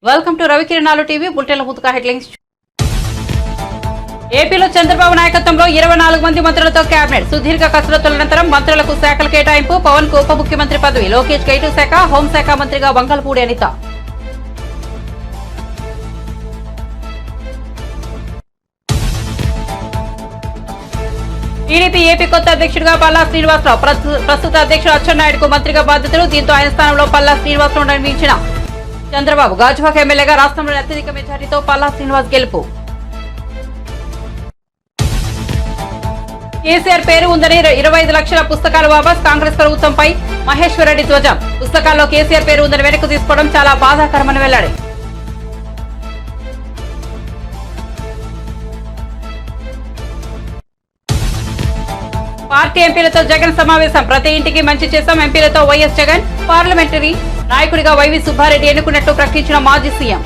Welcome to రవికిరణాలు TV బులెటిన్ల ముందుగా headlines. ఏపీలో చంద్రబాబు నాయకత్వంలో 24 మంది మంత్రులతో కేబినెట్. సుదీర్ఘ కసరత్తుల అనంతరం మంత్రులకు శాఖల కేటాయింపు. పవన్ కు ఉప ముఖ్యమంత్రి పదవి. లోకేష్ కు ఐటీ శాఖ, హోంశాఖ మంత్రిగా వంగల్పూడి అనిత. టీడీపీ ఏపీ కొత్త అధ్యక్షుడిగా పల్లా శ్రీనివాసరావు. ప్రస్తుత అధ్యక్షుడు అచ్చెన్నాయుడుకు మంత్రిగా బాధ్యతలు. దీంతో ఆయన స్థానంలో పల్లా శ్రీనివాసరావు నియమించిన చంద్రబాబు. గాజువాక ఎమ్మెల్యేగా రాష్ట్రంలోని అత్యధిక మెజార్టీతో పల్లా శ్రీనివాస్ గెలుపు. కేసీఆర్ పేరు ఉందని 25 లక్షల పుస్తకాలు వాపస్. కాంగ్రెస్ ప్రభుత్వంపై మహేశ్వర్ రెడ్డి ధ్వజం. పుస్తకాల్లో కేసీఆర్ పేరు ఉందని వెనక్కు తీసుకోవడం చాలా బాధాకరమని వెల్లడి. పార్టీ ఎంపీలతో జగన్ సమావేశం. ప్రతి ఇంటికి మంచి చేశాం. ఎంపీలతో వైఎస్ జగన్. పార్లమెంటరీ నాయకుడిగా వైవి సుబ్బారెడ్డి ఎన్నుకున్నట్టు ప్రకటించిన మాజీ సీఎం.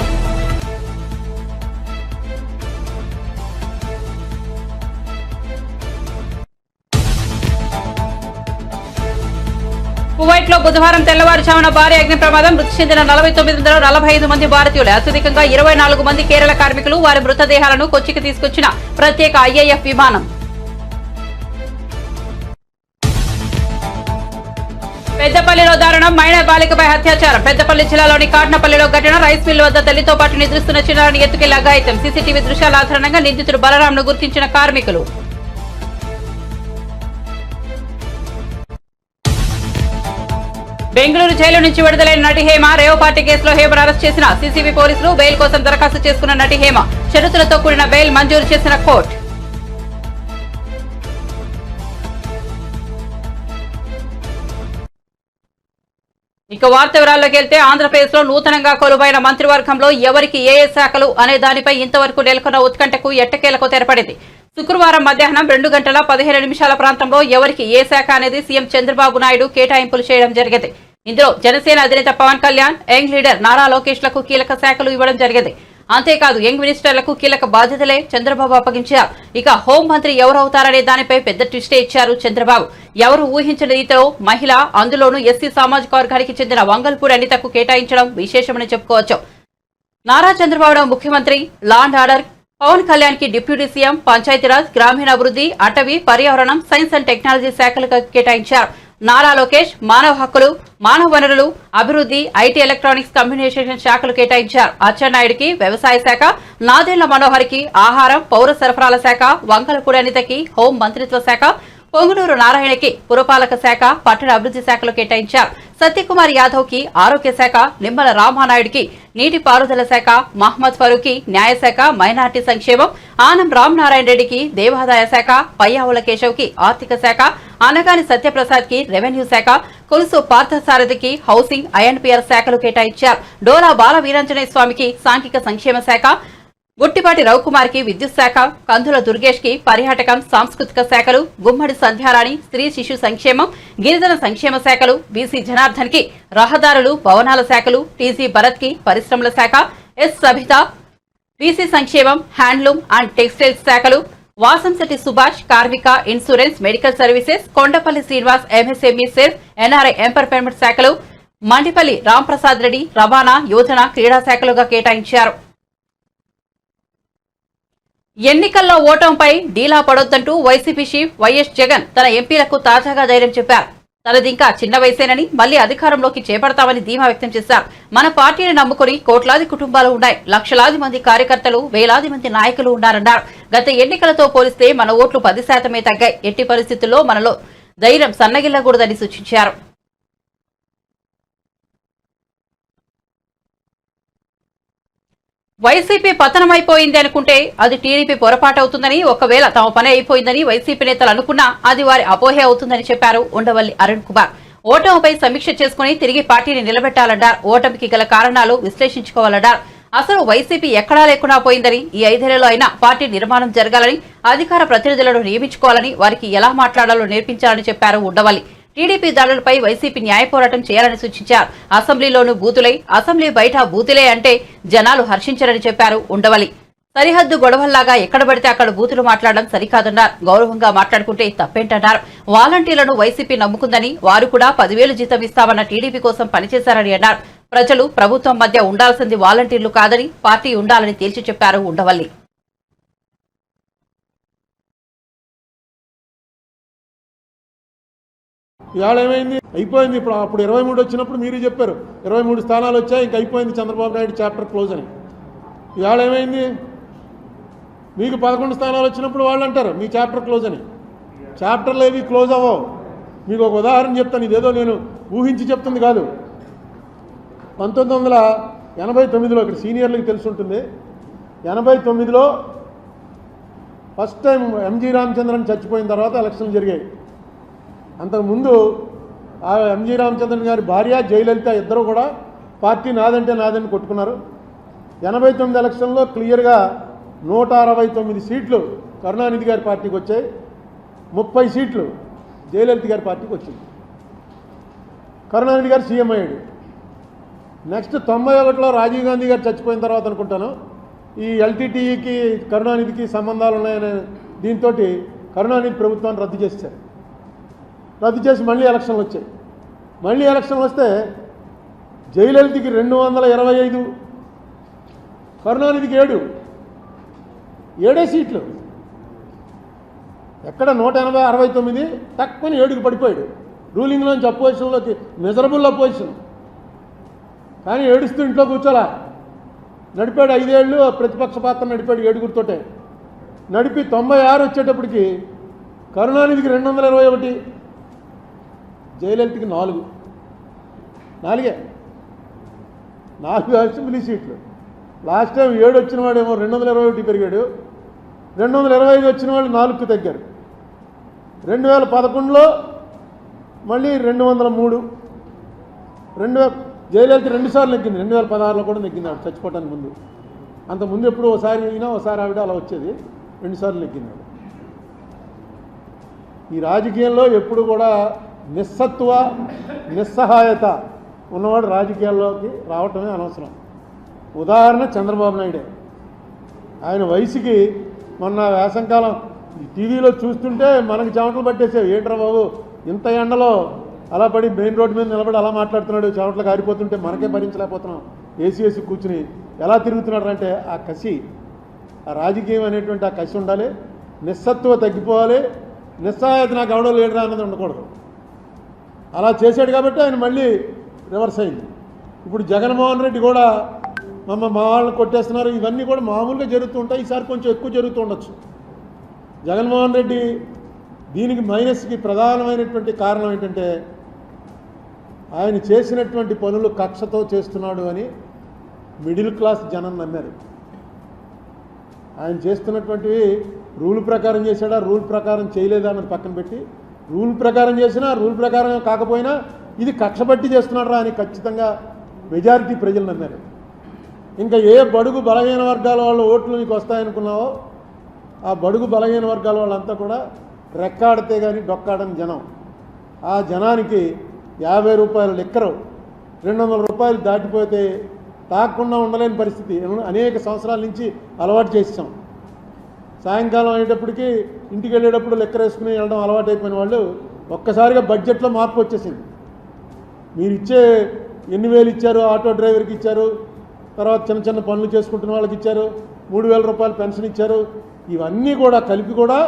కువైట్ లో బుధవారం తెల్లవారుజామున భారీ అగ్ని ప్రమాదం. మృతి చెందిన 49 మంది భారతీయులు. అత్యధికంగా 24 మంది కేరళ కార్మికులు. వారి మృతదేహాలను కొచ్చికి తీసుకొచ్చిన ప్రత్యేక ఐఏఎఫ్ విమానం. పెద్దపల్లిలో దారుణం. మైనర్ బాలికపై అత్యాచారం. పెద్దపల్లి జిల్లాలోని కాట్నపల్లిలో ఘటన. రైస్ మిల్ వద్ద తల్లితో పాటు నిద్రిస్తున్న చిన్నారిని ఎత్తుకెళ్లి అఘాయిత్యం. సీసీటీవీ దృశ్యాల ఆధారంగా నిందితుడు బలరాంను గుర్తించిన కార్మికులు. బెంగళూరు జైలు నుంచి విడుదలైన నటి హేమ. రేవ్ పార్టీ కేసులో హేమను అరెస్ట్ చేసిన సీసీబీ పోలీసులు. బెయిల్ కోసం దరఖాస్తు చేసుకున్న నటి హేమ. షరతులతో కూడిన బెయిల్ మంజూరు చేసిన కోర్టు. ఇక వార్త వివరాల్లోకి వెళ్తే, ఆంధ్రప్రదేశ్ లో నూతనంగా కొలువైన మంత్రివర్గంలో ఎవరికి ఏ శాఖలు అనే దానిపై ఇంతవరకు నెలకొన్న ఉత్కంఠకు ఎట్టకేలకు తెరపడింది. శుక్రవారం మధ్యాహ్నం 2:15 ప్రాంతంలో ఎవరికి ఏ శాఖ అనేది సీఎం చంద్రబాబు నాయుడు కేటాయింపులు చేయడం జరిగింది. ఇందులో జనసేన అధినేత పవన్ కళ్యాణ్, యంగ్ లీడర్ నారా లోకేష్ లకు కీలక శాఖలు ఇవ్వడం జరిగింది. అంతేకాదు యంగ్ మినిస్టర్లకు కీలక బాధ్యతలే చంద్రబాబు అప్పగించారు. ఇక హోం మంత్రి ఎవరవుతారనే దానిపై పెద్ద ట్విస్టే ఇచ్చారు చంద్రబాబు. ఎవరు ఊహించిన రీతిలో మహిళ, అందులోనూ ఎస్సీ సామాజిక వర్గానికి చెందిన వంగల్పూడి అనితకు కేటాయించడం విశేషమని చెప్పుకోవచ్చు. నారా చంద్రబాబు ముఖ్యమంత్రి, law and order, Pawan Kalyan కి డిప్యూటీ సీఎం, పంచాయతీరాజ్, గ్రామీణాభివృద్ధి, అటవీ, పర్యావరణం, సైన్స్ అండ్ టెక్నాలజీ శాఖలకు కేటాయించారు. నారా లోకేష్ మానవ హక్కులు, మానవ వనరులు, అభివృద్ధి, ఐటీ, ఎలక్ట్రానిక్స్, కమ్యూనికేషన్ శాఖలు కేటాయించారు. అచ్చెన్నాయుడికి వ్యవసాయ శాఖ, నాదెండ్ల మనోహర్కి ఆహారం, పౌర సరఫరాల శాఖ, వంగలపూడి అనితకి హోం మంత్రిత్వ శాఖ, పొంగునూరు నారాయణకి పురపాలక శాఖ, పట్టణ అభివృద్ధి శాఖలు కేటాయించారు. సత్యకుమార్ యాదవ్ కి ఆరోగ్య శాఖ, నిమ్మల రామానాయుడికి నీటిపారుదల శాఖ, మహ్మద్ ఫరూక్ న్యాయశాఖ, మైనార్టీ సంక్షేమం, ఆనం రామనారాయణ రెడ్డికి దేవాదాయ శాఖ, పయ్యావుల కేశవ్ కి ఆర్థిక శాఖ, అనగాని సత్యప్రసాద్ కి రెవెన్యూ శాఖ, కొలుసు పార్థసారథికి హౌసింగ్, ఐఎన్పీఆర్ శాఖలు కేటాయించారు. డోలా బాల వీరాంజనేయ స్వామికి సాంఘిక సంక్షేమ శాఖ, గుట్టిపాటి రవికుమార్ కి విద్యుత్ శాఖ, కందుల దుర్గేష్ కి పర్యాటకం, సాంస్కృతిక శాఖలు, గుమ్మడి సంధ్యారాణి స్త్రీ శిశు సంక్షేమం, గిరిజన సంక్షేమ శాఖలు, బీసీ జనార్దన్ కి రహదారులు, భవనాల శాఖలు, టీజీ భరత్ కి పరిశ్రమల శాఖ, ఎస్ సబిత బీసీ సంక్షేమం, హ్యాండ్లూమ్ అండ్ టెక్స్టైల్స్ శాఖలు, వాసంశెట్టి సుభాష్ కార్మిక, insurance, medical services, Kondapalli Srinivas MSME cell, NRI empowerment శాఖలు, మండిపల్లి రాంప్రసాద్ రెడ్డి రవాణా, యోజన, క్రీడా శాఖలుగా కేటాయించారు. ఎన్నికల్లో ఓటమిపై డీలా పడొద్దంటూ వైసీపీ చీఫ్ వైఎస్ జగన్ తన ఎంపీలకు తాజాగా ధైర్యం చెప్పారు. తనదింకా చిన్న వయసేనని, మళ్లీ అధికారంలోకి చేపడతామని ధీమా వ్యక్తం చేశారు. మన పార్టీని నమ్ముకుని కోట్లాది కుటుంబాలు ఉన్నాయి, లక్షలాది మంది కార్యకర్తలు, వేలాది మంది నాయకులు ఉన్నారన్నారు. గత ఎన్నికలతో పోలిస్తే మన ఓట్లు 10% తగ్గాయి. ఎట్టి పరిస్థితుల్లో మనలో ధైర్యం సన్నగిల్లకూడదని సూచించారు. వైసీపీ పతనమైపోయింది అనుకుంటే అది టీడీపీ పొరపాటు అవుతుందని, ఒకవేళ తమ పని అయిపోయిందని వైసీపీ నేతలు అనుకున్నా అది వారి అపోహే అవుతుందని చెప్పారు ఉండవల్లి అరుణ్ కుమార్. ఓటమిపై సమీక్ష చేసుకుని తిరిగి పార్టీని నిలబెట్టాలన్నారు. ఓటమికి గల కారణాలు విశ్లేషించుకోవాలన్నారు. అసలు వైసీపీ ఎక్కడా లేకుండా పోయిందని, ఈ 5 ఏళ్లలో అయినా పార్టీ నిర్మాణం జరగాలని, అధికార ప్రతినిధులను నియమించుకోవాలని, వారికి ఎలా మాట్లాడాలో నేర్పించాలని చెప్పారు ఉండవల్లి. టీడీపీ దాడులపై వైసీపీ న్యాయ పోరాటం చేయాలని సూచించారు. అసెంబ్లీలోనూ బూతులై, అసెంబ్లీ బయట బూతులే అంటే జనాలు హర్షించరని చెప్పారు ఉండవల్లి. సరిహద్దు గొడవల్లాగా ఎక్కడ పడితే అక్కడ బూతులు మాట్లాడడం సరికాదన్నారు. గౌరవంగా మాట్లాడుకుంటే తప్పేంటన్నారు. వాలంటీర్లను వైసీపీ నమ్ముకుందని, వారు కూడా 10,000 జీతం ఇస్తామన్న టీడీపీ కోసం పనిచేశారని అన్నారు. ప్రజలు ప్రభుత్వం మధ్య ఉండాల్సింది వాలంటీర్లు కాదని పార్టీ ఉండాలని తేల్చి చెప్పారు ఉండవల్లి. ఇవాళ ఏమైంది? అయిపోయింది. అప్పుడు 23 వచ్చినప్పుడు మీరు చెప్పారు 23 స్థానాలు వచ్చాయి, ఇంక అయిపోయింది చంద్రబాబు నాయుడు చాప్టర్ క్లోజ్ అని. ఇవాళ ఏమైంది? మీకు 11 స్థానాలు వచ్చినప్పుడు వాళ్ళు అంటారు మీ చాప్టర్ క్లోజ్ అని. చాప్టర్లు ఏవి క్లోజ్ అవ్వవు. మీకు ఒక ఉదాహరణ చెప్తాను, ఇదేదో నేను ఊహించి చెప్తుంది కాదు. 1989లో ఇక్కడ సీనియర్లకు తెలిసి ఉంటుంది, 89లో ఫస్ట్ టైం ఎంజీ రామచంద్రన్ చచ్చిపోయిన తర్వాత ఎలక్షన్లు జరిగాయి. అంతకుముందు ఆ ఎంజీ రామచంద్రన్ గారి భార్య జయలలిత ఇద్దరు కూడా పార్టీ నాదంటే నాదని కొట్టుకున్నారు. 89 ఎలక్షన్లో క్లియర్గా 169 సీట్లు కరుణానిధి గారి పార్టీకి వచ్చాయి, 30 సీట్లు జయలలిత గారి పార్టీకి వచ్చింది. కరుణానిధి గారు సీఎం అయ్యాడు. నెక్స్ట్ 91లో రాజీవ్ గాంధీ గారు చచ్చిపోయిన తర్వాత అనుకుంటాను ఈ ఎల్టీటీఈకి కరుణానిధికి సంబంధాలు ఉన్నాయనే దీంతో కరుణానిధి ప్రభుత్వాన్ని రద్దు చేశారు. రద్దు చేసి మళ్ళీ ఎలక్షన్లు వచ్చాయి. మళ్ళీ ఎలక్షన్లు వస్తే జయలలితకి 225, కరుణానిధికి 7 సీట్లు. ఎక్కడ 180, 69 తక్కువ 7కి పడిపోయాడు. రూలింగ్లోంచి అపోజిషన్లోకి, మిజరబుల్ అపోజిషన్. కానీ ఏడుస్తూ ఇంట్లో కూర్చోలా, నడిపాడు 5 ఏళ్ళు ప్రతిపక్ష పాత్ర నడిపాడు 7గురితోటే. నడిపి 96 వచ్చేటప్పటికి కరుణానిధికి 221, జయలలితకి 4 అసెంబ్లీ సీట్లు. లాస్ట్ టైం 7 వచ్చిన వాడేమో 221 పెరిగాడు, 225 వచ్చిన వాళ్ళు 4కు తగ్గారు. 2011లో మళ్ళీ 203. జయలలిత 2 సార్లు నెగ్గింది, 2016లో కూడా నెగ్గింది ఆవిడ చచ్చిపోవటానికి ముందు. అంతకుముందు ఎప్పుడు ఒకసారి అయినా ఒకసారి ఆవిడ అలా వచ్చేది, 2 సార్లు నెగ్గింది ఆవిడ. ఈ రాజకీయంలో ఎప్పుడు కూడా నిస్సత్వ నిస్సహాయత ఉన్నవాడు రాజకీయాల్లోకి రావటమే అనవసరం. ఉదాహరణ చంద్రబాబు నాయుడే. ఆయన వయసుకి మొన్న వేసంకాలం టీవీలో చూస్తుంటే మనకి చెమటలు పట్టేసావు. ఏంట్రా బాబు ఇంత ఎండలో అలా పడి మెయిన్ రోడ్డు మీద నిలబడి అలా మాట్లాడుతున్నాడు, చెమటలు కారిపోతుంటే మనకే భరించలేకపోతున్నాం. ఏసీ కూర్చుని ఎలా తిరుగుతున్నాడు అంటే ఆ కసి, ఆ రాజకీయం అనేటువంటి ఆ కసి ఉండాలి. నిస్సత్వ తగ్గిపోవాలి. నిస్సహాయత నాకు ఎవడో లేడురా అన్నది ఉండకూడదు. అలా చేశాడు కాబట్టి ఆయన మళ్ళీ రివర్స్ అయింది. ఇప్పుడు జగన్మోహన్ రెడ్డి కూడా మా వాళ్ళని కొట్టేస్తున్నారు, ఇవన్నీ కూడా మామూలుగా జరుగుతూ ఉంటాయి. ఈసారి కొంచెం ఎక్కువ జరుగుతూ ఉండొచ్చు. జగన్మోహన్ రెడ్డి దీనికి మైనస్కి ప్రధానమైనటువంటి కారణం ఏంటంటే ఆయన చేసినటువంటి పనులు కక్షతో చేస్తున్నాడు అని మిడిల్ క్లాస్ జనం నమ్మారు. ఆయన చేస్తున్నటువంటివి రూల్ ప్రకారం చేశాడా, రూల్ ప్రకారం చేయలేదా అన్నది పక్కన పెట్టి, రూల్ ప్రకారం చేసినా రూల్ ప్రకారం కాకపోయినా ఇది కక్ష బట్టి చేస్తున్నాడు అని ఖచ్చితంగా మెజారిటీ ప్రజలు నమ్మారు. ఇంకా ఏ బడుగు బలహీన వర్గాల వాళ్ళ ఓట్లు నీకు వస్తాయనుకున్నావో ఆ బడుగు బలహీన వర్గాల వాళ్ళంతా కూడా రెక్కాడితే కానీ డొక్కాడని జనం. ఆ జనానికి 50 రూపాయల లిక్కరు 200 రూపాయలు దాటిపోతే తాకుండా ఉండలేని పరిస్థితి అనేక సంవత్సరాల నుంచి అలవాటు చేసాం. సాయంకాలం అయ్యేటప్పటికి ఇంటికి వెళ్ళేటప్పుడు లెక్కర వేసుకుని వెళ్ళడం అలవాటు అయిపోయిన వాళ్ళు ఒక్కసారిగా బడ్జెట్లో మార్పు వచ్చేసింది. మీరు ఇచ్చే ఎన్ని వేలు ఇచ్చారు, ఆటో డ్రైవర్కి ఇచ్చారు, తర్వాత చిన్న చిన్న పనులు చేసుకుంటున్న వాళ్ళకి ఇచ్చారు, 3000 రూపాయలు పెన్షన్ ఇచ్చారు, ఇవన్నీ కూడా కలిపి కూడా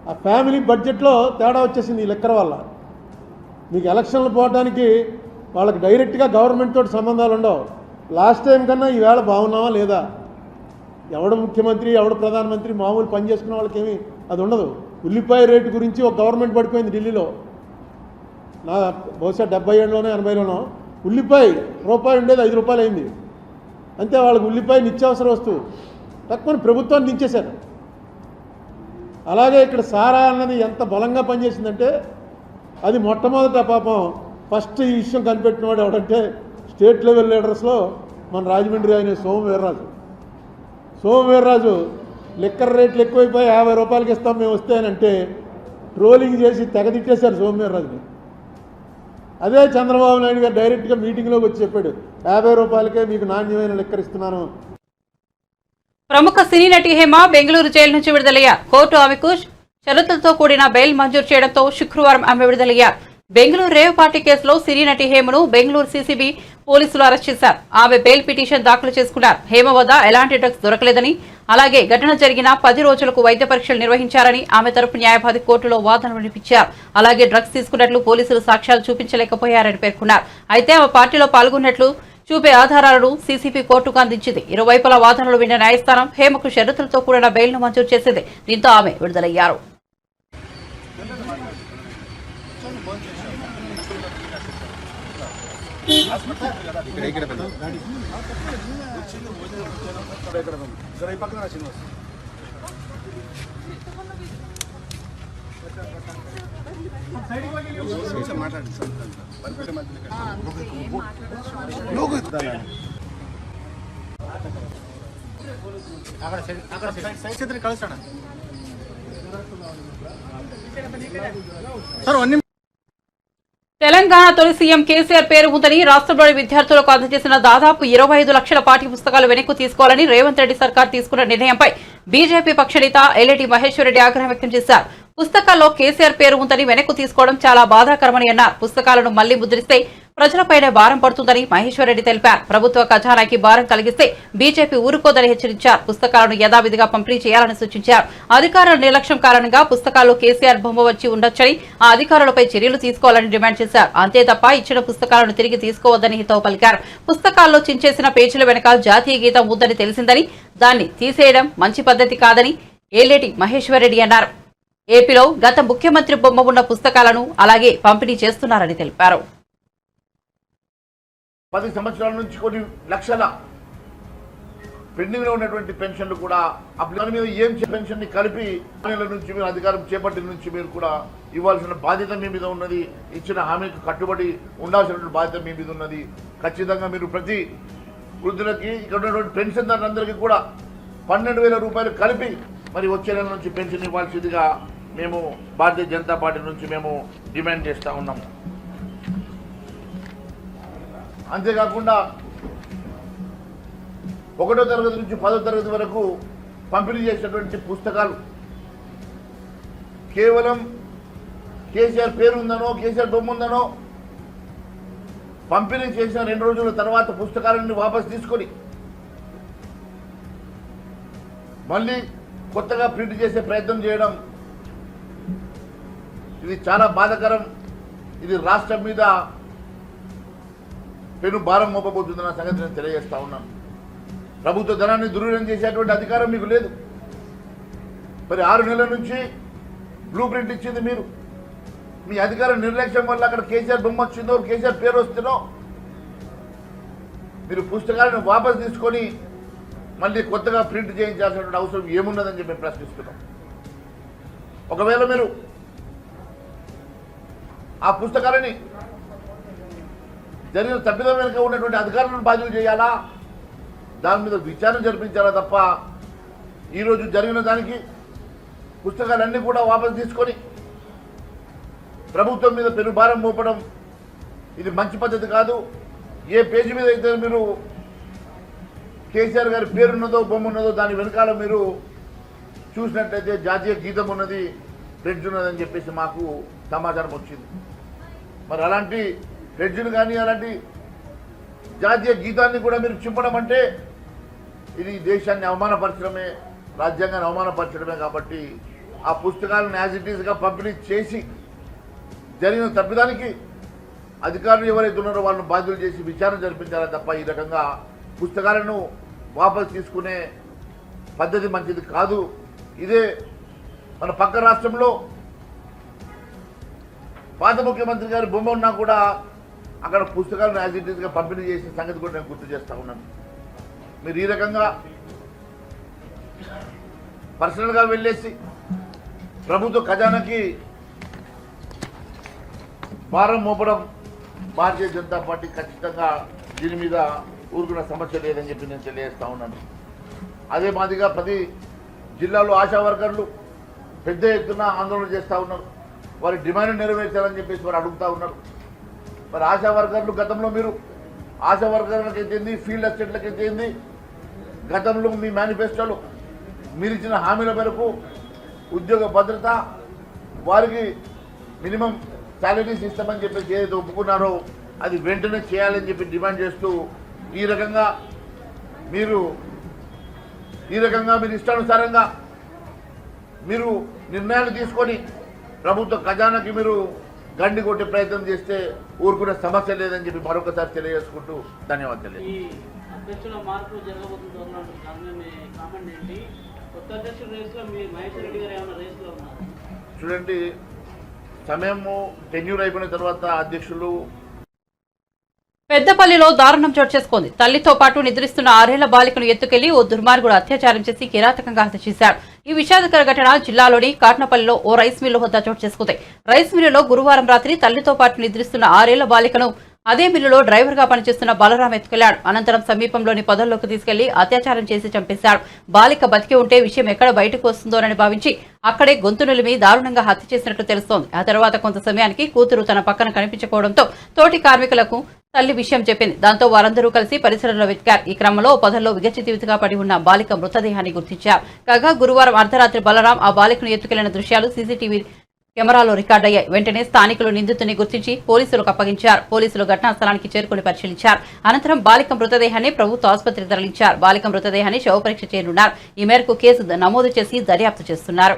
ఆ ఫ్యామిలీ బడ్జెట్లో తేడా వచ్చేసింది ఈ లెక్కర వల్ల. మీకు ఎలక్షన్లు పోవడానికి వాళ్ళకి డైరెక్ట్గా గవర్నమెంట్ తోటి సంబంధాలు ఉండవు. లాస్ట్ టైం కన్నా ఈవేళ బాగున్నావా లేదా, ఎవడు ముఖ్యమంత్రి ఎవడు ప్రధానమంత్రి మామూలు పని చేసుకున్న వాళ్ళకేమీ అది ఉండదు. ఉల్లిపాయ రేటు గురించి ఒక గవర్నమెంట్ పడిపోయింది ఢిల్లీలో, నా బహుశా 70 ఏళ్ళలోనో 80లోనో ఉల్లిపాయ రూపాయి ఉండేది 5 రూపాయలు అయింది. అంతే, వాళ్ళకి ఉల్లిపాయ నిత్యావసర వస్తువు తక్కువ ప్రభుత్వాన్ని దించేశారు. అలాగే ఇక్కడ సారా అన్నది ఎంత బలంగా పనిచేసిందంటే అది మొట్టమొదట పాపం ఫస్ట్ ఈ విషయం కనిపెట్టిన వాడు ఎవడంటే స్టేట్ లెవెల్ లీడర్స్లో మన రాజమండ్రి ఆయన సోమవీర్రాజు లిక్కర్ రేట్లు ఎక్కువైపోయి 50 రూపాయలకి ఇస్తాం మేము వస్తాయనంటే ట్రోలింగ్ చేసి తెగదిట్టేశారు సోమవీర్రాజుని. అదే చంద్రబాబు నాయుడు గారు డైరెక్ట్గా మీటింగ్లోకి వచ్చి చెప్పాడు 50 రూపాయలకే మీకు నాణ్యమైన లిక్కర్ ఇస్తున్నాను. ప్రముఖ సినీ నటి హేమ బెంగళూరు జైలు నుంచి విడుదలయ్యారు. కోర్టు ఆమెకు షరతులతో కూడిన బెయిల్ మంజూరు చేయడంతో శుక్రవారం ఆమె విడుదలయ్యారు. బెంగళూరు రేవ్ పార్టీ కేసులో సినీ నటి హేమను బెంగళూరు సీసీబీ పోలీసులు అరెస్ట్ చేశారు. ఆమె బెయిల్ పిటిషన్ దాఖలు చేసుకున్నారు. హేమ వద్ద ఎలాంటి డ్రగ్స్ దొరకలేదని, అలాగే ఘటన జరిగిన 10 రోజులకు వైద్య పరీక్షలు నిర్వహించారని ఆమె తరపు న్యాయవాది కోర్టులో వాదనలు వినిపించారు. అలాగే డ్రగ్స్ తీసుకున్నట్లు పోలీసులు సాక్ష్యాలు చూపించలేకపోయారని పేర్కొన్నారు. అయితే ఆమె పార్టీలో పాల్గొన్నట్లు చూపే ఆధారాలను సీసీబీ కోర్టుకు అందించింది. ఇరువైపుల వాదనలు విన్న న్యాయస్థానం హేమకు షరతులతో కూడిన బెయిల్ను మంజూరు చేసింది. దీంతో ఆమె విడుదలయ్యారు. తెలంగాణ తొలి సీఎం కేసీఆర్ పేరు ఉందని రాష్ట్రంలోని విద్యార్థులకు అందజేసిన దాదాపు 25 లక్షల పాఠ్య పుస్తకాలు వెనక్కు తీసుకోవాలని రేవంత్ రెడ్డి సర్కార్ తీసుకున్న నిర్ణయంపై బీజేపీ పక్షనేత ఎల్లేటి మహేశ్వర్ రెడ్డి ఆగ్రహం వ్యక్తం చేశారు. పుస్తకాల్లో కేసీఆర్ పేరు ఉందని వెనక్కు తీసుకోవడం చాలా బాధాకరమని అన్నారు. పుస్తకాలను మళ్లీ ముద్రిస్తే ప్రజలపైనే భారం పడుతుందని మహేశ్వర్ రెడ్డి తెలిపారు. ప్రభుత్వ ఖజానాకి భారం కలిగిస్తే బీజేపీ ఊరుకోదని హెచ్చరించారు. పుస్తకాలను యథావిధిగా పంపిణీ చేయాలని సూచించారు. అధికారుల నిర్లక్ష్యం కారణంగా పుస్తకాల్లో కేసీఆర్ బొమ్మ వచ్చి ఉండొచ్చని, ఆ అధికారులపై చర్యలు తీసుకోవాలని డిమాండ్ చేశారు. అంతే తప్ప ఇచ్చిన పుస్తకాలను తిరిగి తీసుకోవద్దని హితవు పలికారు. పుస్తకాల్లో చించేసిన పేజీల వెనక జాతీయ గీతం ఉందని తెలిసిందని, దాన్ని తీసేయడం మంచి పద్ధతి కాదని ఎల్లేటి మహేశ్వర్ రెడ్డి అన్నారు. ఏపీలో గత ముఖ్యమంత్రి బొమ్మ ఉన్న పుస్తకాలను అలాగే పంపిణీ చేస్తున్నారని తెలిపారు. 10 సంవత్సరాల నుంచి కొన్ని లక్షల పెండింగ్ లో ఉన్నటువంటి పెన్షన్లు కూడా దాని మీద ఏం పెన్షన్ ని కలిపి నెలల నుంచి మీరు అధికారం చేపట్టిన నుంచి మీరు కూడా ఇవ్వాల్సిన బాధ్యత మీ మీద ఉన్నది. ఇచ్చిన హామీకి కట్టుబడి ఉండాల్సినటువంటి బాధ్యత మీ మీద ఉన్నది. ఖచ్చితంగా మీరు ప్రతి వృద్ధులకి ఇక్కడ ఉన్నటువంటి పెన్షన్దారులందరికీ కూడా 12,000 రూపాయలు కలిపి మరి వచ్చే నెల నుంచి పెన్షన్ ఇవ్వాల్సిందిగా మేము భారతీయ జనతా పార్టీ నుంచి మేము డిమాండ్ చేస్తూ ఉన్నాము. అంతేకాకుండా 1వ తరగతి నుంచి 10వ తరగతి వరకు పంపిణీ చేసినటువంటి పుస్తకాలు కేవలం కేసీఆర్ పేరు ఉందనో, కేసీఆర్ బొమ్మ ఉందనో పంపిణీ చేసిన 2 రోజుల తర్వాత పుస్తకాలన్నీ వాపసు తీసుకొని మళ్ళీ కొత్తగా ప్రింట్ చేసే ప్రయత్నం చేయడం ఇది చాలా బాధాకరం. ఇది రాష్ట్రం మీద పెను భారం మోపబోతుందన్న సంగతి నేను తెలియజేస్తా ఉన్నాను. ప్రభుత్వ ధనాన్ని దుర్వినియోగం చేసేటువంటి అధికారం మీకు లేదు. మరి 6 నెలల నుంచి బ్లూ ప్రింట్ ఇచ్చింది మీరు. మీ అధికారం నిర్లక్ష్యం వల్ల అక్కడ కేసీఆర్ బొమ్మ వచ్చిందో, కేసీఆర్ పేరు వస్తుందో మీరు పుస్తకాలను వాపసు తీసుకొని మళ్ళీ కొత్తగా ప్రింట్ చేయించాల్సినటువంటి అవసరం ఏమున్నదని చెప్పి మేము ప్రశ్నిస్తున్నాం. ఒకవేళ మీరు ఆ పుస్తకాలని జరిగిన తప్పిదం వెనుక ఉన్నటువంటి అధికారులను బాధ్యులు చేయాలా, దాని మీద విచారణ జరిపించాలా తప్ప ఈరోజు జరిగిన దానికి పుస్తకాలన్నీ కూడా వాపసు తీసుకొని ప్రభుత్వం మీద పెనుభారం మోపడం ఇది మంచి పద్ధతి కాదు. ఏ పేజీ మీద అయితే మీరు కేసీఆర్ గారి పేరున్నదో, బొమ్మ ఉన్నదో దాని వెనకాల మీరు చూసినట్లయితే జాతీయ గీతం ఉన్నది, ఫ్లెడ్జ్ ఉన్నదని చెప్పేసి మాకు సమాచారం వచ్చింది. మరి అలాంటి ఫ్లెడ్జ్ను కానీ అలాంటి జాతీయ గీతాన్ని కూడా మీరు చింపడం అంటే ఇది దేశాన్ని అవమానపరచడమే, రాజ్యాంగాన్ని అవమానపరచడమే. కాబట్టి ఆ పుస్తకాలను యాజ్ ఇట్ ఈస్గా పంపిణీ చేసి జరిగిన తప్పిదానికి అధికారులు ఎవరైతే ఉన్నారో వాళ్ళని బాధ్యులు చేసి విచారణ జరిపించాలి తప్ప ఈ రకంగా పుస్తకాలను వాపసు తీసుకునే పద్ధతి మంచిది కాదు. ఇదే మన పక్క రాష్ట్రంలో పాత ముఖ్యమంత్రి గారి బొమ్మ ఉన్నా కూడా అక్కడ పుస్తకాలను యాజ్ ఇట్ ఈస్గా పంపిణీ చేసిన సంగతి కూడా నేను గుర్తు చేస్తూ ఉన్నాను. మీరు ఈ రకంగా పర్సనల్గా వెళ్ళేసి ప్రభుత్వ ఖజానాకి భారం మోపడం భారతీయ జనతా పార్టీ ఖచ్చితంగా దీని మీద ఊరుకున్న సమస్య లేదని చెప్పి నేను తెలియజేస్తూ ఉన్నాను. అదే మాదిరిగా 10 జిల్లాల్లో ఆశా వర్కర్లు పెద్ద ఎత్తున ఆందోళన చేస్తూ ఉన్నారు. వారి డిమాండ్ నెరవేర్చాలని చెప్పేసి వారు అడుగుతూ ఉన్నారు. మరి ఆశా వర్కర్లు గతంలో మీరు ఆశా వర్కర్లకైతే ఏంది, ఫీల్డ్ అసిస్టెంట్లకైతే ఏంది, గతంలో మీ మేనిఫెస్టోలో మీరు ఇచ్చిన హామీల మేరకు ఉద్యోగ భద్రత, వారికి మినిమం సాలరీస్ ఇస్తామని చెప్పేసి ఏదైతే ఒప్పుకున్నారో అది వెంటనే చేయాలని చెప్పి డిమాండ్ చేస్తూ ఈ రకంగా మీరు ఇష్టానుసారంగా మీరు నిర్ణయాలు తీసుకొని ప్రభుత్వ ఖజానాకి మీరు గండి కొట్టే ప్రయత్నం చేస్తే ఊరుకునే సమస్య లేదని చెప్పి మరొకసారి తెలియజేసుకుంటూ ధన్యవాదాలు. ఈ అధ్యక్షుల మార్పులు జరగబోతుంది. కొత్త అధ్యక్షుల రేసులో మీ మహేశ్వర రెడ్డి గారు ఏమైనా రేసులో ఉన్నారు? చూడండి, సమయము టెన్యూర్ అయిపోయిన తర్వాత అధ్యక్షులు పెద్దపల్లిలో దారుణం చోటు చేసుకుంది. తల్లితో పాటు నిద్రిస్తున్న 6 ఏళ్ల బాలికను ఎత్తుకెళ్లి ఓ దుర్మార్గుడు అత్యాచారం చేసి కిరాతకంగా హత్య చేశారు. ఈ విషాదకర ఘటన జిల్లాలోని కాట్నపల్లిలో ఓ రైస్ మిల్లు వద్ద చోటు చేసుకుంది. రైస్ మిల్లులో గురువారం రాత్రి తల్లితో పాటు నిద్రిస్తున్న 6 ఏళ్ల బాలికను అదే మిల్లులో డ్రైవర్ గా పనిచేస్తున్న బలరాం ఎత్తుకెళ్లాడు. అనంతరం సమీపంలోని పొదల్లోకి తీసుకెళ్లి అత్యాచారం చేసి చంపేశాడు. బాలిక బతికి ఉంటే విషయం ఎక్కడ బయటకు వస్తుందోనని భావించి అక్కడే గొంతు నిలిమి దారుణంగా హత్య చేసినట్లు తెలుస్తోంది. ఆ తర్వాత కొంత సమయానికి కూతురు తన పక్కన కనిపించకపోవడంతో తోటి కార్మికులకు తల్లి విషయం చెప్పింది. దాంతో వారందరూ కలిసి పరిసరంలో వెతికారు. ఈ క్రమంలో పొదల్లో విగచితివితిగా పడి ఉన్న బాలిక మృతదేహాన్ని గుర్తించారు. కాగా గురువారం అర్ధరాత్రి బలరాం ఆ బాలికను ఎత్తుకెళ్లిన దృశ్యాలు సీసీటీవీ కెమెరాలో రికార్డయ్యాయి. వెంటనే స్థానికులు నిందితుని గుర్తించి పోలీసులకు అప్పగించారు. పోలీసులు ఘటనా స్థలానికి చేరుకుని పరిశీలించారు. అనంతరం బాలిక మృతదేహాన్ని ప్రభుత్వ ఆసుపత్రికి తరలించారు. బాలిక మృతదేహాన్ని శవపరీక్ష చేయనున్నారు. ఈ మేరకు కేసు నమోదు చేసి దర్యాప్తు చేస్తున్నారు.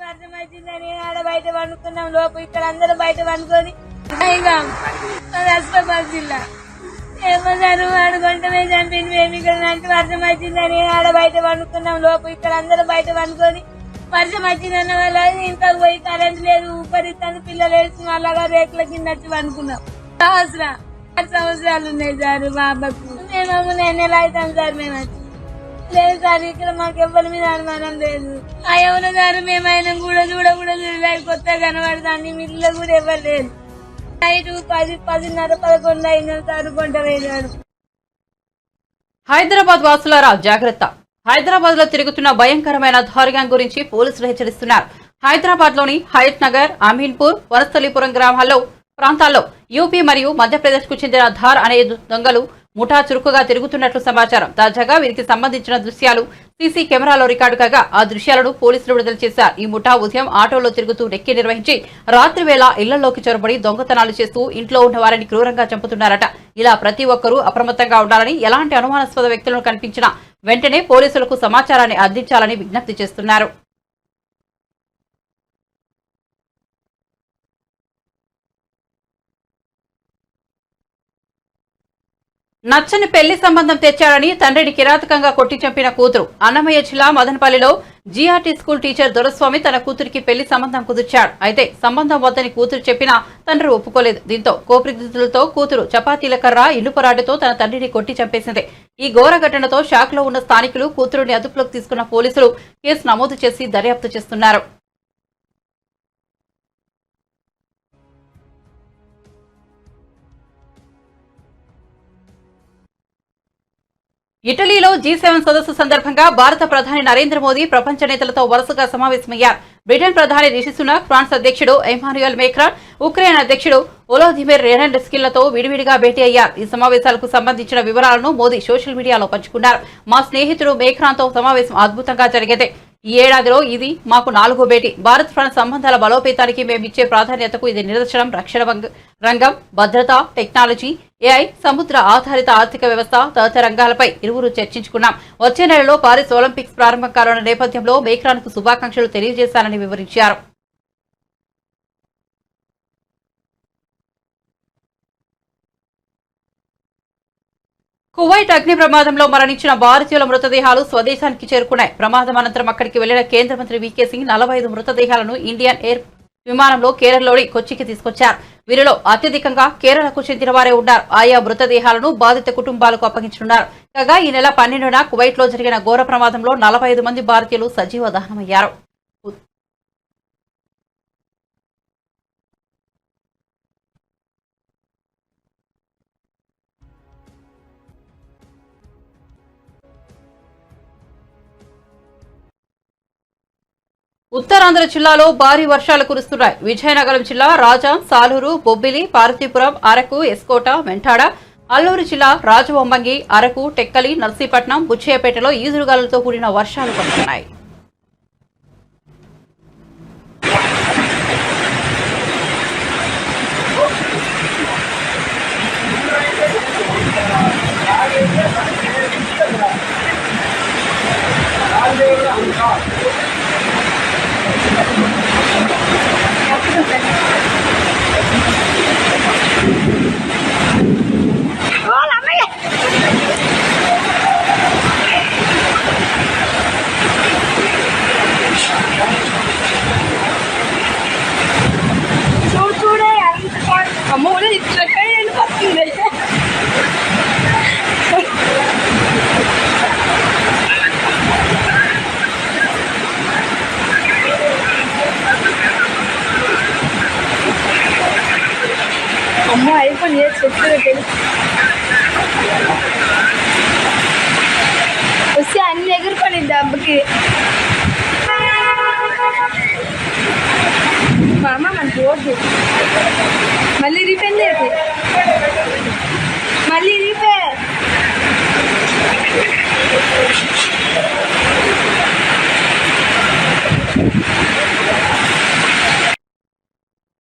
వర్షం వచ్చిందని ఆడ బయట పండుకున్నాం. లోపు ఇక్కడ అందరూ బయట పండుకొని అస్పాబాద్ జిల్లా ఏమో సార్ ఆడుకుంటమే చంపింది. మేము ఇక్కడ వర్షం వచ్చిందని ఆడ బయట పండుకున్నాం. లోపు ఇక్కడ అందరూ బయట పండుకొని వర్షం వచ్చిందన్న వల్ల ఇంట్లోకి పోయి కరెంట్ లేదు, ఊపరిస్తాను. పిల్లలు వేసుకుని అలాగా రేకుల కింద వచ్చి పండుకున్నాం. 8 సంవత్సరాలు ఉన్నాయి సార్ మా అబ్బకు. మేము 9 నెలలు అవుతాం సార్. మేము వచ్చి లేదు సార్, ఇక్కడ మాకు ఎవ్వరి మీద అనుమానం లేదు. ఎవరు సార్ మేమైనా కూడా చూడలేదు. కొత్తగా కనబడతాను. మిల్లు కూడా ఎవరు లేదు. నైట్ 10, 10:30, 11 అయినా సార్ కొంట వేశారు. హైదరాబాద్ వాసులారా జాగ్రత్త. హైదరాబాద్ లో తిరుగుతున్న భయంకరమైన ధార్ గ్యాంగ్ గురించి పోలీసులు హెచ్చరిస్తున్నారు. హైదరాబాద్ లోని హయత్ నగర్, అమీన్పూర్, వనస్థలీపురం ప్రాంతాల్లో యూపీ మరియు మధ్యప్రదేశ్ కు చెందిన ధార్ అనే దొంగలు ముఠా చురుకుగా తిరుగుతున్నట్లు సమాచారం. తాజాగా వీరికి సంబంధించిన దృశ్యాలు సీసీ కెమెరాలో రికార్డు కాగా ఆ దృశ్యాలను పోలీసులు విడుదల చేశారు. ఈ ముఠా ఉదయం ఆటోలో తిరుగుతూ రెక్కి నిర్వహించి రాత్రి వేళ ఇళ్లలోకి చొరబడి దొంగతనాలు చేస్తూ ఇంట్లో ఉన్న వారిని క్రూరంగా చంపుతున్నారట. ఇలా ప్రతి ఒక్కరూ అప్రమత్తంగా ఉండాలని, ఎలాంటి అనుమానాస్పద వ్యక్తులను కనిపించినా వెంటనే పోలీసులకు సమాచారాన్ని అందించాలని విజ్ఞప్తి చేస్తున్నారు. నచ్చని పెళ్లి సంబంధం తెచ్చాడని తండ్రిని కిరాతకంగా కొట్టి చంపిన కూతురు. అన్నమయ్య జిల్లా మదనపల్లిలో జీఆర్టీ స్కూల్ టీచర్ దొరస్వామి తన కూతురికి పెళ్లి సంబంధం కుదిర్చాడు. అయితే సంబంధం వద్దని కూతురు చెప్పినా తండ్రి ఒప్పుకోలేదు. దీంతో కోపిదిద్దులతో కూతురు చపాతీల కర్ర, ఇనుపరాడుతో తన తండ్రిని కొట్టి చంపేసింది. ఈ ఘోర ఘటనతో షాక్ లో ఉన్న స్థానికులు కూతురుని అదుపులోకి తీసుకున్న పోలీసులు కేసు నమోదు చేసి దర్యాప్తు చేస్తున్నారు. ఇటలీలో G7 సదస్సు సందర్భంగా భారత ప్రధాని నరేంద్ర మోదీ ప్రపంచ నేతలతో వరుసగా సమావేశమయ్యారు. బ్రిటన్ ప్రధాని రిషి సునాక్, ఫ్రాన్స్ అధ్యక్షుడు ఎమాన్యుయల్ మేక్రాన్, ఉక్రెయిన్ అధ్యక్షుడు వోలోదిమిర్ జెలెన్స్కీలతో విడివిడిగా భేటీ అయ్యారు. ఈ సమావేశాలకు సంబంధించిన వివరాలను మోదీ సోషల్ మీడియాలో పంచుకున్నారు. మా స్నేహితుడు మేక్రాన్తో సమావేశం అద్భుతంగా జరిగేదే. ఈ ఏడాదిలో ఇది మాకు 4వ భేటీ. భారత్ ఫ్రాన్స్ సంబంధాల బలోపేతానికి మేమిచ్చే ప్రాధాన్యతకు ఇది నిదర్శనం. రక్షణ రంగం, భద్రత, టెక్నాలజీ, AI, సముద్ర ఆధారిత ఆర్థిక వ్యవస్థ తదితర రంగాలపై ఇరువురు చర్చించుకున్నాం. వచ్చే నెలలో పారిస్ ఒలింపిక్స్ ప్రారంభం కానున్న నేపథ్యంలో మేక్రాన్కు శుభాకాంక్షలు తెలియజేశానని వివరించారు. కువైట్ అగ్ని ప్రమాదంలో మరణించిన భారతీయుల మృతదేహాలు స్వదేశానికి చేరుకున్నాయి. ప్రమాదం అనంతరం అక్కడికి వెళ్లిన కేంద్ర మంత్రి VK సింగ్ 45 మృతదేహాలను ఇండియన్ ఎయిర్ విమానంలో కేరళలోని కొచ్చికి తీసుకొచ్చారు. వీరిలో అత్యధికంగా కేరళకు చెందిన వారే ఉన్నారు. ఆయా మృతదేహాలను బాధిత కుటుంబాలకు అప్పగించనున్నారు. కాగా ఈ నెల 12న కువైట్ లో జరిగిన ఘోర ప్రమాదంలో 45 మంది భారతీయులు సజీవ దహనమయ్యారు. ఉత్తరాంధ్ర జిల్లాలో భారీ వర్షాలు కురుస్తున్నాయి. విజయనగరం జిల్లా రాజాం, సాలూరు, బొబ్బిలి, పార్వతీపురం, అరకు, ఎస్కోట, మెంటాడ, అల్లూరు జిల్లా రాజవొమ్మంగి, అరకు, టెక్కలి, నర్సీపట్నం, బుచ్చయ్యపేటలో ఈదురుగాలులతో కూడిన వర్షాలు పడుతున్నాయి. చూడే అమ్మ కూడా ఇట్లా వెళ్ళిపోతుంది. అమ్మ అయిపోయి చెట్లు వస్తే అన్ని ఎగురుకొని దెబ్బకి మా అమ్మ మనకి ఓటు మళ్ళీ రిపేర్ లేదు, మళ్ళీ రిపేర్.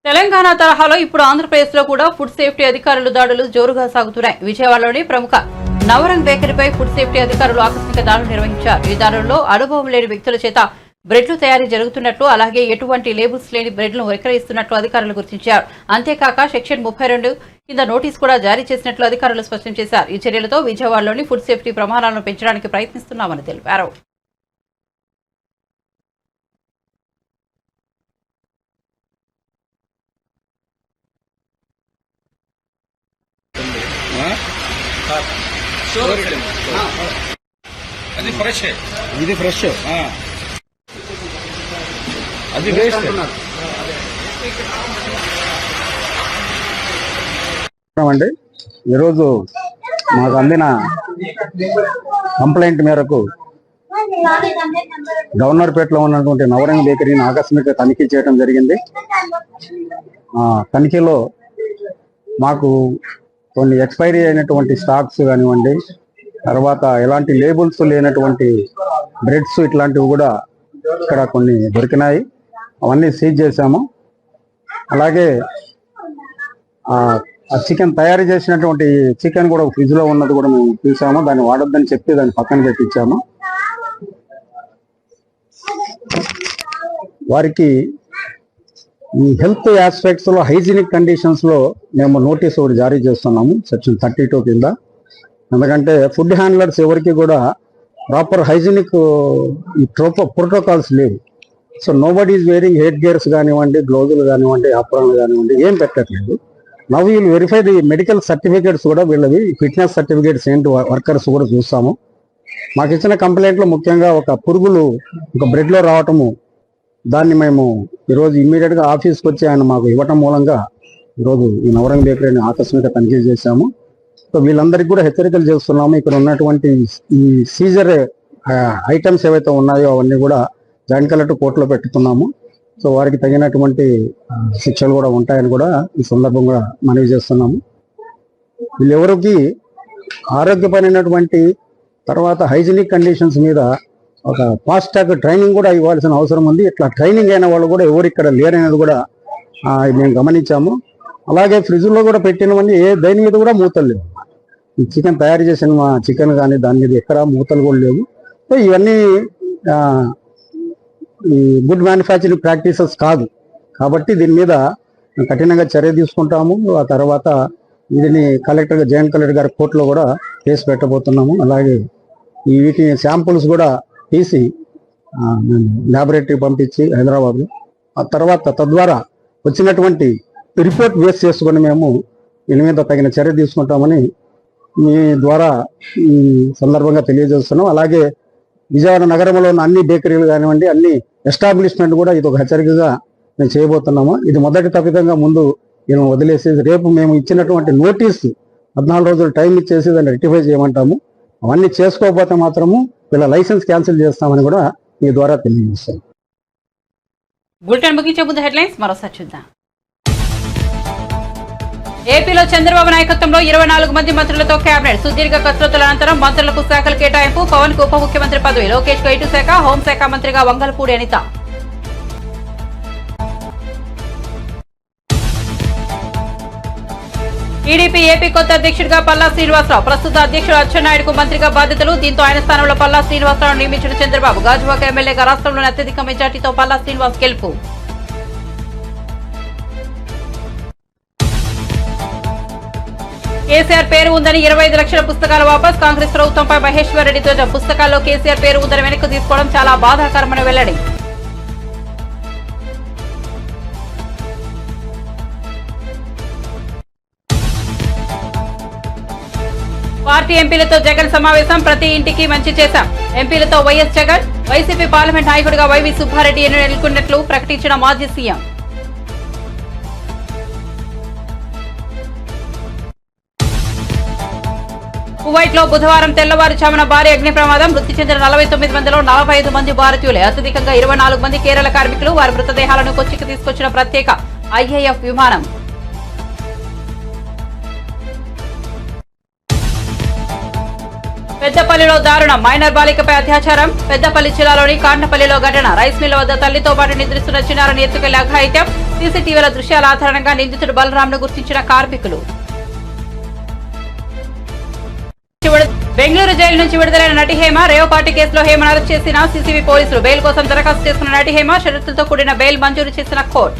తెలంగాణ తరహాలో ఇప్పుడు ఆంధ్రప్రదేశ్లో కూడా ఫుడ్ సేఫ్టీ అధికారులు దాడులు జోరుగా సాగుతున్నాయి. విజయవాడలోని ప్రముఖ నవరంగ్ బేకరీపై ఫుడ్ సేఫ్టీ అధికారులు ఆకస్మిక దాడులు నిర్వహించారు. ఈ దాడుల్లో అనుభవం లేని వ్యక్తుల చేత బ్రెడ్లు తయారీ జరుగుతున్నట్లు, అలాగే ఎటువంటి లేబుల్స్ లేని బ్రెడ్లను విక్రయిస్తున్నట్లు అధికారులు గుర్తించారు. అంతేకాక సెక్షన్ 32 కింద నోటీసు కూడా జారీ చేసినట్లు అధికారులు స్పష్టం చేశారు. ఈ చర్యలతో విజయవాడలోని ఫుడ్ సేఫ్టీ ప్రమాణాలను పెంచడానికి ప్రయత్నిస్తున్నామని తెలిపారు. అది ఫ్రెష్, ఇది ఫ్రెష్, అది వేస్ట్. అండి ఈరోజు మాకు అందిన కంప్లైంట్ మేరకు గవర్నర్పేటలో ఉన్నటువంటి నవరంగ్ బేకరీని ఆకస్మిక తనిఖీ చేయడం జరిగింది. తనిఖీలో మాకు కొన్ని ఎక్స్పైరీ అయినటువంటి స్టాక్స్ కానివ్వండి, తర్వాత ఎలాంటి లేబుల్స్ లేనటువంటి బ్రెడ్స్ ఇట్లాంటివి కూడా ఇక్కడ కొన్ని దొరికినాయి. అవన్నీ సీజ్ చేశాము. అలాగే ఆ చికెన్ తయారు చేసినటువంటి చికెన్ కూడా ఫ్రిడ్జ్ లో ఉన్నది కూడా మేము చూసాము. దాన్ని వాడొద్దని చెప్పి దాన్ని పక్కన పెట్టించాము. వారికి ఈ హెల్త్ ఆస్పెక్ట్స్ లో హైజీనిక్ కండిషన్స్ లో మేము నోటీస్ ఒకటి జారీ చేస్తున్నాము సెక్షన్ 32 కింద. ఎందుకంటే ఫుడ్ హ్యాండ్లర్స్ ఎవరికి కూడా ప్రాపర్ హైజీనిక్ ఈ ప్రోటోకాల్స్ లేవు. So nobody is wearing head gears కానివ్వండి, గ్లౌజులు కానివ్వండి, ఆపరణలు కానివ్వండి ఏం పెట్టట్లేదు. Now will verify the medical certificates కూడా వీళ్ళవి, ఫిట్నెస్ సర్టిఫికేట్స్ ఏంటి వర్కర్స్ కూడా చూస్తాము. మాకు ఇచ్చిన కంప్లైంట్లో ముఖ్యంగా ఒక పురుగులు ఒక బ్రెడ్లో రావటము, దాన్ని మేము ఈరోజు ఇమ్మీడియట్గా ఆఫీస్కి వచ్చి ఆయన మాకు ఇవ్వటం మూలంగా ఈరోజు ఈ నవరంగ్ బేకరీని ఆకస్మిక తనిఖీ చేశాము. సో వీళ్ళందరికీ కూడా హెచ్చరికలు చేస్తున్నాము. ఇక్కడ ఉన్నటువంటి ఈ సీజర్ ఐటమ్స్ ఏవైతే ఉన్నాయో అవన్నీ కూడా జాయింట్ కలెక్టర్ కోర్టులో పెట్టుతున్నాము. సో వారికి తగినటువంటి శిక్షలు కూడా ఉంటాయని కూడా ఈ సందర్భంగా మనవి చేస్తున్నాము. వీళ్ళెవరికి ఆరోగ్యపరమైనటువంటి తర్వాత హైజీనిక్ కండిషన్స్ మీద ఒక ఫాస్ట్ ట్రాక్ ట్రైనింగ్ కూడా ఇవ్వాల్సిన అవసరం ఉంది. ఇట్లా ట్రైనింగ్ అయిన వాళ్ళు కూడా ఎవరు ఇక్కడ లేరనేది కూడా మేము గమనించాము. అలాగే ఫ్రిడ్జ్లో కూడా పెట్టినవన్నీ దేని మీద కూడా మూతలు లేవు. ఈ చికెన్ తయారు చేసిన చికెన్ కానీ దాని మీద ఎక్కడ మూతలు కూడా లేవు. సో ఇవన్నీ ఈ గుడ్ మ్యానుఫ్యాక్చరింగ్ ప్రాక్టీసెస్ కాదు. కాబట్టి దీని మీద కఠినంగా చర్య తీసుకుంటాము. ఆ తర్వాత వీటిని జాయింట్ కలెక్టర్ గారి కోర్టులో కూడా కేసు పెట్టబోతున్నాము. అలాగే ఈ వీటిని శాంపుల్స్ కూడా తీసి మేము ల్యాబొరేటరీ పంపించి హైదరాబాద్లో, ఆ తర్వాత తద్వారా వచ్చినటువంటి రిపోర్ట్ బేస్ చేసుకొని మేము దీని మీద తగిన చర్య తీసుకుంటామని మీ ద్వారా ఈ సందర్భంగా తెలియజేస్తున్నాం. అలాగే విజయవాడ నగరంలో ఉన్న అన్ని బేకరీలు కానివ్వండి, అన్ని ఎస్టాబ్లిష్మెంట్ కూడా ఇది ఒక హెచ్చరికగా మేము చేయబోతున్నాము. ఇది మొదటి తప్పిదంగా ముందు మేము వదిలేసి రేపు మేము ఇచ్చినటువంటి నోటీసు 14 రోజులు టైం ఇచ్చేసి దాన్ని రెక్టిఫై చేయమంటాము. అవన్నీ చేసుకోకపోతే మాత్రము వీళ్ళ లైసెన్స్ క్యాన్సిల్ చేస్తామని కూడా మీ ద్వారా తెలియజేస్తాం. బులెటిన్ ముగించే ముందు హెడ్లైన్స్ మరోసారి చూద్దాం. ఏపీలో చంద్రబాబు నాయకత్వంలో 24 మంది మంత్రులతో కేబినెట్. సుదీర్ఘ కసరత్తుల అనంతరం మంత్రులకు శాఖల కేటాయింపు. పవన్ కు ఉప ముఖ్యమంత్రి పదవి. లోకేష్ కు ఇటు శాఖ, హోంశాఖ మంత్రిగా వంగలపూడి అనిత. టీడీపీ ఏపీ కొత్త అధ్యక్షుడిగా పల్లా శ్రీనివాసరావు. ప్రస్తుత అధ్యక్షుడు అచ్చెన్నాయుడుకు మంత్రిగా బాధ్యతలు. దీంతో ఆయన స్థానంలో పల్లా శ్రీనివాసరావు నియమించిన చంద్రబాబు. గాజువాక ఎమ్మెల్యేగా రాష్ట్రంలోని అత్యధిక మెజార్టీతో పల్లా శ్రీనివాస్ గెలుపు. కేసీఆర్ పేరు ఉందని 25 లక్షల పుస్తకాలు వాపస్. కాంగ్రెస్ ప్రభుత్వంపై మహేశ్వర్ రెడ్డి ధ్వజం. పుస్తకాల్లో కేసీఆర్ పేరు ఉందని వెనక్కి తీసుకోవడం చాలా బాధాకరమని వెల్లడి. పార్టీ ఎంపీలతో జగన్ సమావేశం. ప్రతి ఇంటికి మంచి చేశాం. ఎంపీలతో వైఎస్ జగన్. వైసీపీ పార్లమెంట్ నాయకుడిగా వైవి సుబ్బారెడ్డి ఎన్నుకున్నట్లు ప్రకటించిన మాజీ సీఎం. కువైట్ లో బుధవారం తెల్లవారుజామున భారీ అగ్ని ప్రమాదం. మృతి చెందిన 49 మందిలో 45 మంది భారతీయులే. అత్యధికంగా 24 మంది కేరళ కార్మికులు. వారి మృతదేహాలను కొచ్చికి తీసుకొచ్చిన ప్రత్యేక ఐఏఎఫ్ విమానం. పెద్దపల్లిలో దారుణం. మైనర్ బాలికపై అత్యాచారం. పెద్దపల్లి జిల్లాలోని కాండపల్లిలో ఘటన. రైస్ మిల్ వద్ద తల్లితో పాటు నిద్రిస్తున్న చిన్నారిని ఎత్తుకెళ్లి అఘాయిత్యం. సీసీటీవీల దృశ్యాల ఆధారంగా నిందితుడు బలరాంను గుర్తించిన కార్మికులు. బెంగళూరు జైలు నుంచి విడుదలైన నటి హేమ. రేవ్ పార్టీ కేసులో హేమను అరెస్ట్ చేసిన సీసీబీ పోలీసులు. బెయిల్ కోసం దరఖాస్తు చేసుకున్న నటి హేమ. షరతులతో కూడిన బెయిల్ మంజూరు చేసిన కోర్టు.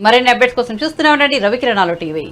మరిన్ని అప్డేట్స్ కోసం చూస్తూనే ఉండండి రవికిరణాలు టీవీ.